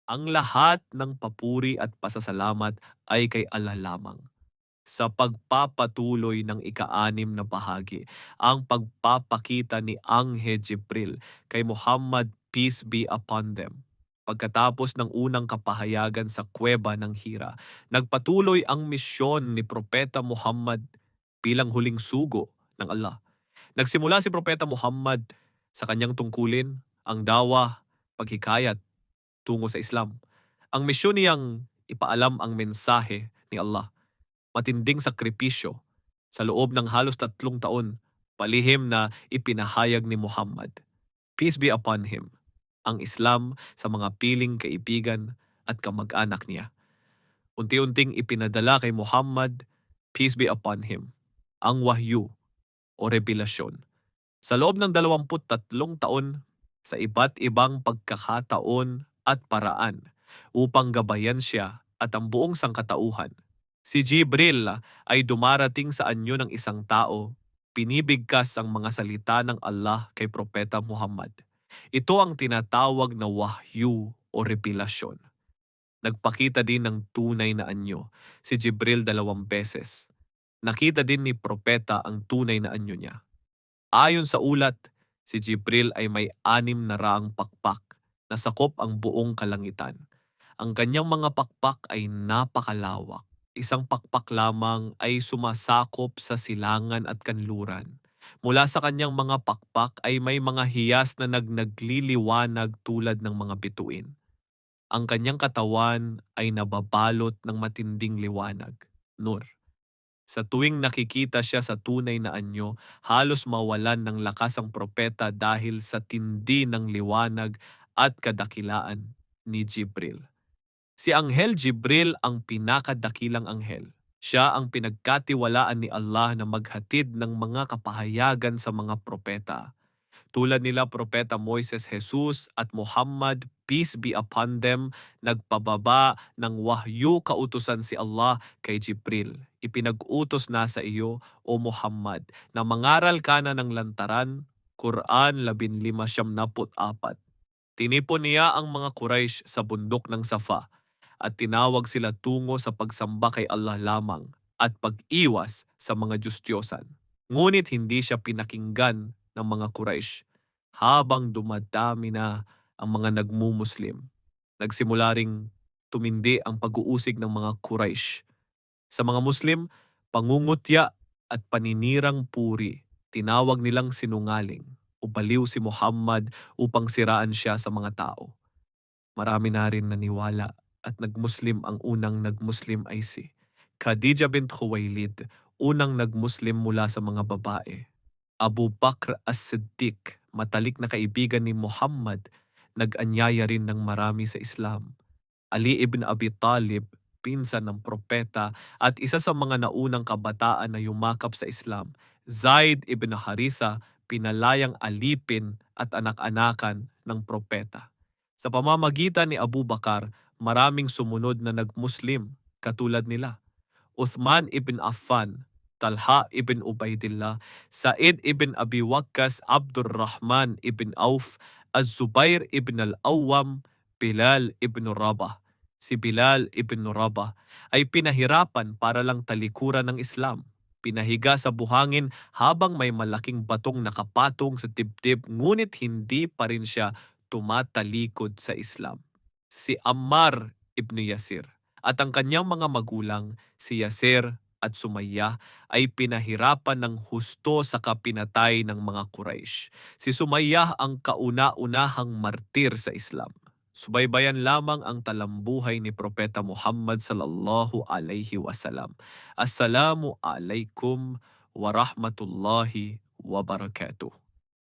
Ang lahat ng papuri at pasasalamat ay kay Allah lamang. Sa pagpapatuloy ng ika-6 na bahagi, ang pagpapakita ni Anghe Jibril kay Muhammad peace be upon them. Pagkatapos ng unang kapahayagan sa kuweba ng Hira, nagpatuloy ang misyon ni Propeta Muhammad bilang huling sugo ng Allah. Nagsimula si Propeta Muhammad sa kanyang tungkulin, ang dawa, paghikayat tungo sa Islam. Ang misyon niyang ipaalam ang mensahe ni Allah, matinding sakripisyo sa loob ng halos 3 taon, palihim na ipinahayag ni Muhammad, peace be upon him, ang Islam sa mga piling kaibigan at kamag-anak niya. Unti-unting ipinadala kay Muhammad, peace be upon him, ang wahyu o revelasyon. Sa loob ng 23 taon, sa iba't ibang pagkakataon at paraan upang gabayan siya at ang buong sangkatauhan. Si Jibril ay dumarating sa anyo ng isang tao, pinibigkas ang mga salita ng Allah kay Propeta Muhammad. Ito ang tinatawag na wahyu o revelasyon. Nagpakita din ng tunay na anyo si Jibril 2 beses. Nakita din ni Propeta ang tunay na anyo niya. Ayon sa ulat, si Jibril ay may 600 pakpak na sakop ang buong kalangitan. Ang kanyang mga pakpak ay napakalawak. Isang pakpak lamang ay sumasakop sa silangan at kanluran. Mula sa kanyang mga pakpak ay may mga hiyas na nagliliwanag tulad ng mga bituin. Ang kanyang katawan ay nababalot ng matinding liwanag, nur. Sa tuwing nakikita siya sa tunay na anyo, halos mawalan ng lakas ang propeta dahil sa tindi ng liwanag at kadakilaan ni Jibril. Si Anghel Jibril ang pinakadakilang anghel. Siya ang pinagkatiwalaan ni Allah na maghatid ng mga kapahayagan sa mga propeta. Tulad nila Propeta Moises, Jesus at Muhammad, peace be upon them, nagpababa ng wahyu kautusan si Allah kay Jibril. Ipinag-utos na sa iyo, O Muhammad, na mangaral ka na ng lantaran, Quran 15:74. Tinipon niya ang mga Quraysh sa bundok ng Safa at tinawag sila tungo sa pagsamba kay Allah lamang at pag-iwas sa mga Diyos-Diyosan. Ngunit hindi siya pinakinggan ng mga Quraysh. Habang dumadami na ang mga nagmumuslim, nagsimula ring tumindi ang pag-uusig ng mga Quraysh. Sa mga Muslim, pangungutya at paninirang puri, tinawag nilang sinungaling o baliw si Muhammad upang siraan siya sa mga tao. Marami na rin naniwala at nagmuslim. Ang unang nagmuslim ay si Khadija bint Khuwailid, unang nagmuslim mula sa mga babae. Abu Bakr as-Siddiq, matalik na kaibigan ni Muhammad, nag-anyaya rin ng marami sa Islam. Ali ibn Abi Talib, pinsan ng propeta at isa sa mga naunang kabataan na yumakap sa Islam. Zaid ibn Haritha, pinalayang alipin at anak-anakan ng propeta. Sa pamamagitan ni Abu Bakar, maraming sumunod na nagmuslim katulad nila Uthman ibn Affan, Talha ibn Ubaidillah, Said ibn Abi Waqqas, Abdurrahman ibn Auf, Az-Zubair ibn al-Awwam, Bilal ibn Rabah. Si Bilal ibn Rabah ay pinahirapan para lang talikuran ng Islam. Pinahiga sa buhangin habang may malaking batong nakapatong sa dibdib, ngunit hindi pa rin siya tumatalikod sa Islam. Si Ammar ibn Yasir at ang kanyang mga magulang, si Yasir at Sumayyah, ay pinahirapan ng husto sa kapinatay ng mga Quraysh. Si Sumayyah ang kauna-unahang martir sa Islam. Subaybayan lamang ang talambuhay ni Propeta Muhammad sallallahu alaihi wasallam. Assalamu alaikum wa rahmatullahi wa barakatuh.